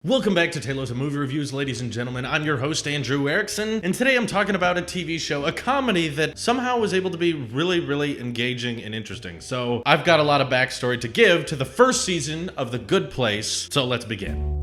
Welcome back to Taylor's Movie Reviews, ladies and gentlemen. I'm your host, Andrew Erickson, and today I'm talking about a TV show, a comedy that somehow was able to be really engaging and interesting. So I've got a lot of backstory to give to the first season of The Good Place, so let's begin.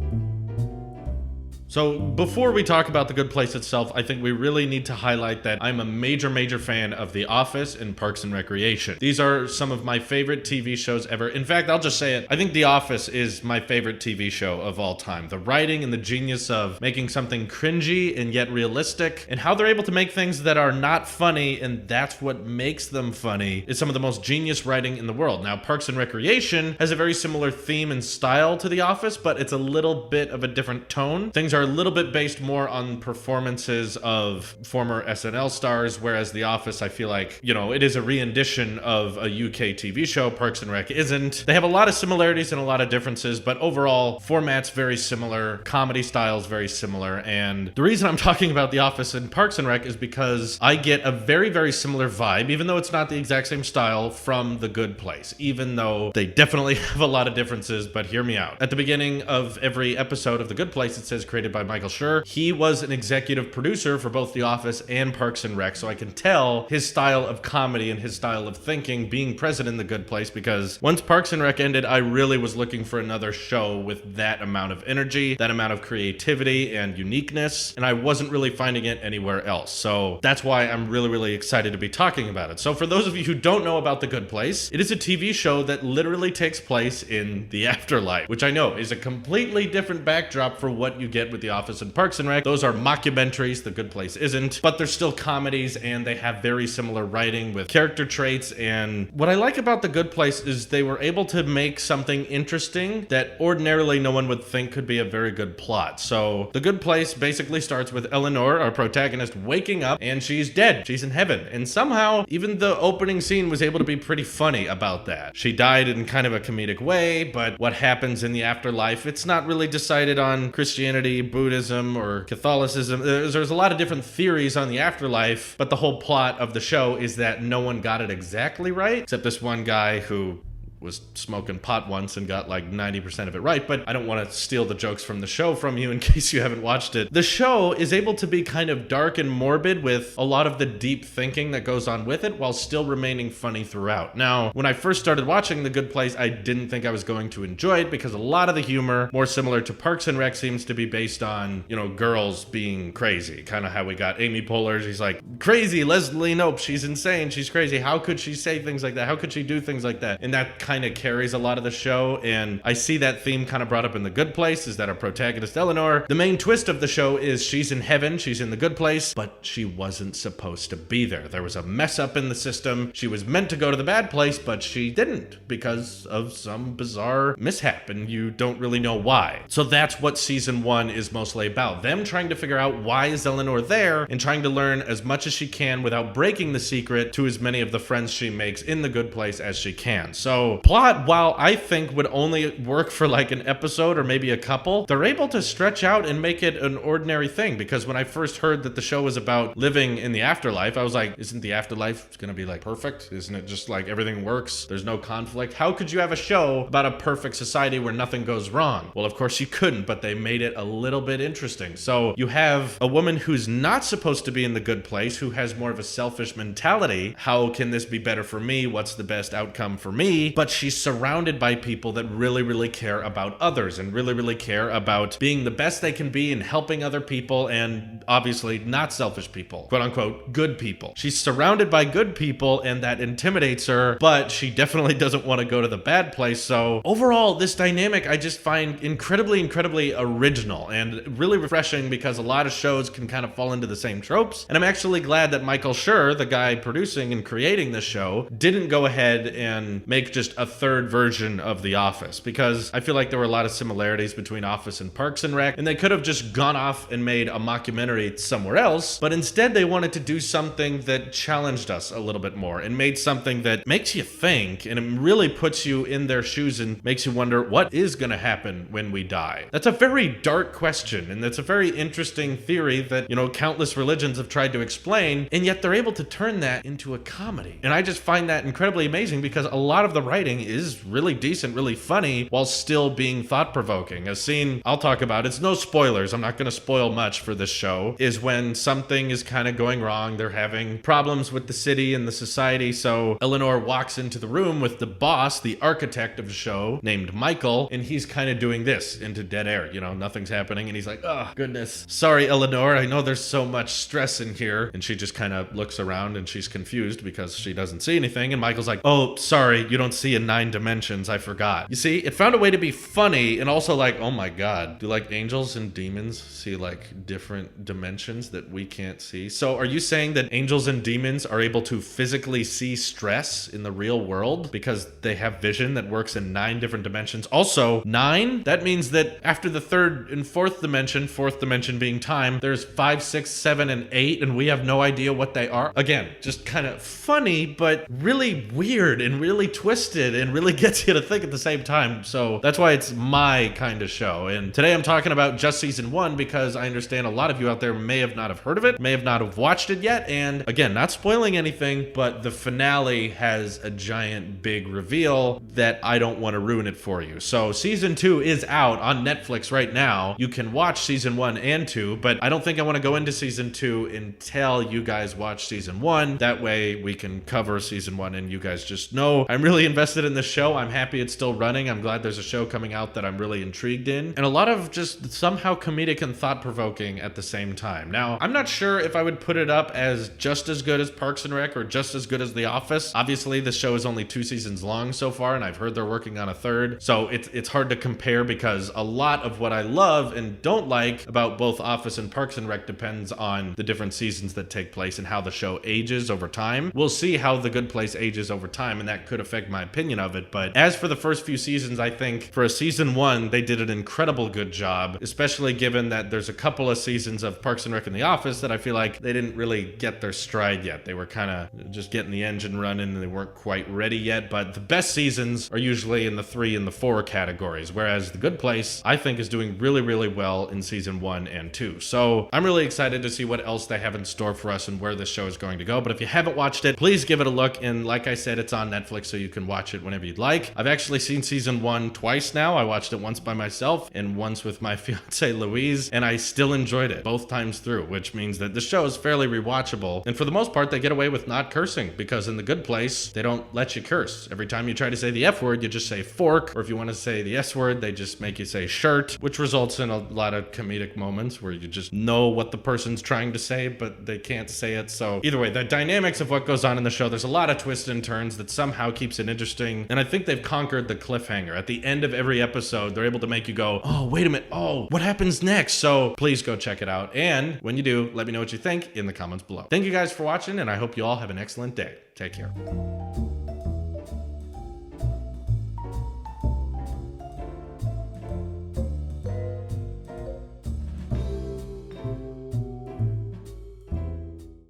So before we talk about The Good Place itself, I think we really need to highlight that I'm a major fan of The Office and Parks and Recreation. These are some of my favorite TV shows ever. In fact, I'll just say it. I think The Office is my favorite TV show of all time. The writing and the genius of making something cringy and yet realistic, and how they're able to make things that are not funny, and that's what makes them funny, is some of the most genius writing in the world. Now, Parks and Recreation has a very similar theme and style to The Office, but it's a little bit of a different tone. Things are a little bit based more on performances of former SNL stars, whereas The Office, I feel like, it is a re-edition of a UK TV show. Parks and Rec isn't. They have a lot of similarities and a lot of differences, but overall, formats very similar, comedy styles very similar, and the reason I'm talking about The Office and Parks and Rec is because I get a very similar vibe, even though it's not the exact same style, from The Good Place, even though they definitely have a lot of differences, but hear me out. At the beginning of every episode of The Good Place, it says created by Michael Schur. He was an executive producer for both The Office and Parks and Rec, so I can tell his style of comedy and his style of thinking being present in The Good Place, because once Parks and Rec ended, I really was looking for another show with that amount of energy, that amount of creativity and uniqueness, and I wasn't really finding it anywhere else. So that's why I'm really excited to be talking about it. So for those of you who don't know about The Good Place, it is a TV show that literally takes place in the afterlife, which I know is a completely different backdrop for what you get with The Office and Parks and Rec. Those are mockumentaries. The Good Place isn't, but they're still comedies, and they have very similar writing with character traits. And what I like about The Good Place is they were able to make something interesting that ordinarily no one would think could be a very good plot. So The Good Place basically starts with Eleanor, our protagonist, waking up and she's dead. She's in heaven. And somehow even the opening scene was able to be pretty funny about that. She died in kind of a comedic way, but what happens in the afterlife, it's not really decided on Christianity, Buddhism, or Catholicism. There's a lot of different theories on the afterlife, but the whole plot of the show is that no one got it exactly right, except this one guy who was smoking pot once and got like 90% of it right, but I don't want to steal the jokes from the show from you in case you haven't watched it. The show is able to be kind of dark and morbid with a lot of the deep thinking that goes on with it while still remaining funny throughout. Now, when I first started watching The Good Place, I didn't think I was going to enjoy it because a lot of the humor, more similar to Parks and Rec, seems to be based on, girls being crazy. Kind of how we got Amy Poehler. She's like, crazy, Leslie Knope, she's insane, she's crazy. How could she say things like that? How could she do things like that? And that kind of carries a lot of the show, and I see that theme kind of brought up in The Good Place, is that our protagonist Eleanor, the main twist of the show is she's in heaven, she's in the good place, but she wasn't supposed to be there. There was a mess up in the system. She was meant to go to the bad place, but she didn't because of some bizarre mishap, and you don't really know why. So that's what season 1 is mostly about. Them trying to figure out why is Eleanor there and trying to learn as much as she can without breaking the secret to as many of the friends she makes in the good place as she can. So plot, while I think would only work for like an episode or maybe a couple, they're able to stretch out and make it an ordinary thing, because when I first heard that the show was about living in the afterlife, I was like, isn't the afterlife gonna be like perfect? Isn't it just like everything works? There's no conflict? How could you have a show about a perfect society where nothing goes wrong? Well, of course you couldn't, but they made it a little bit interesting. So you have a woman who's not supposed to be in the good place, who has more of a selfish mentality. How can this be better for me? What's the best outcome for me? But she's surrounded by people that really care about others and really care about being the best they can be and helping other people, and obviously not selfish people, quote unquote good people. She's surrounded by good people, and that intimidates her, but she definitely doesn't want to go to the bad place. So overall, this dynamic I just find incredibly original and really refreshing, because a lot of shows can kind of fall into the same tropes, and I'm actually glad that Michael Schur, the guy producing and creating this show, didn't go ahead and make just a third version of The Office, because I feel like there were a lot of similarities between Office and Parks and Rec, and they could have just gone off and made a mockumentary documentary somewhere else, but instead they wanted to do something that challenged us a little bit more and made something that makes you think, and it really puts you in their shoes and makes you wonder what is going to happen when we die. That's a very dark question, and that's a very interesting theory that, countless religions have tried to explain, and yet they're able to turn that into a comedy. And I just find that incredibly amazing because a lot of the writing is really decent, really funny, while still being thought-provoking. A scene I'll talk about, it's no spoilers, I'm not going to spoil much for this show, is when something is kind of going wrong. They're having problems with the city and the society, so Eleanor walks into the room with the boss, the architect of the show, named Michael, and he's kind of doing this into dead air. Nothing's happening, and he's like, oh, goodness. Sorry, Eleanor, I know there's so much stress in here. And she just kind of looks around and she's confused because she doesn't see anything. And Michael's like, oh, sorry, you don't see in 9 dimensions. I forgot. You see, it found a way to be funny and also like, oh my God, do like angels and demons see like different dimensions that we can't see? So are you saying that angels and demons are able to physically see stress in the real world because they have vision that works in 9 different dimensions? Also, 9? That means that after the 3rd and 4th dimension, 4th dimension being time, there's 5, 6, 7, and 8, and we have no idea what they are. Again, just kind of funny, but really weird and really twisted and really gets you to think at the same time. So that's why it's my kind of show. And today I'm talking about just season 1 because I understand a lot of you out there may have not have heard of it, may have not have watched it yet. And again, not spoiling anything, but the finale has a giant big reveal that I don't want to ruin it for you. So season 2 is out on Netflix right now. You can watch season 1 and 2, but I don't think I want to go into season 2 until you guys watch season 1. That way we can cover season 1 and you guys just know I'm really invested in this show. I'm happy it's still running. I'm glad there's a show coming out that I'm really intrigued in. And a lot of just somehow comedic and thought-provoking at the same time. Now, I'm not sure if I would put it up as just as good as Parks and Rec or just as good as The Office. Obviously, the show is only 2 seasons long so far, and I've heard they're working on a 3rd. So it's hard to compare because a lot of what I love and don't like about both Office and Parks and Rec depends on the different seasons that take place and how the show ages over time. We'll see how The Good Place ages over time, and that could affect my opinion of it. But as for the first few seasons, I think for a season 1, they did an incredible good job, especially given that there's a couple of seasons of Parks and Rec and The Office that I feel like they didn't really get their stride yet. They were kind of just getting the engine running and they weren't quite ready yet. But the best seasons are usually in the 3 and the 4 categories, whereas The Good Place, I think, is doing really, really well in season 1 and 2. So I'm really excited to see what else they have in store for us and where this show is going to go. But if you haven't watched it, please give it a look. And like I said, it's on Netflix, so you can watch it whenever you'd like. I've actually seen season 1 twice now. I watched it once by myself and once with my fiance Louise, and I still enjoyed it both times through, which means that the show is fairly rewatchable. And for the most part, they get away with not cursing because in The Good Place, they don't let you curse. Every time you try to say the F word, you just say fork, or if you want to say the S word, they just make you say shirt, which results in a lot of comedic moments where you just know what the person's trying to say, but they can't say it. So either way, the dynamics of what goes on in the show, there's a lot of twists and turns that somehow keeps it interesting. And I think they've conquered the cliffhanger. At the end of every episode, they're able to make you go, oh, wait a minute. Oh, what happens next? So please go check it out. And when you do, let me know what you think in the comments below. Thank you guys for watching, and I hope you all have an excellent day. Take care.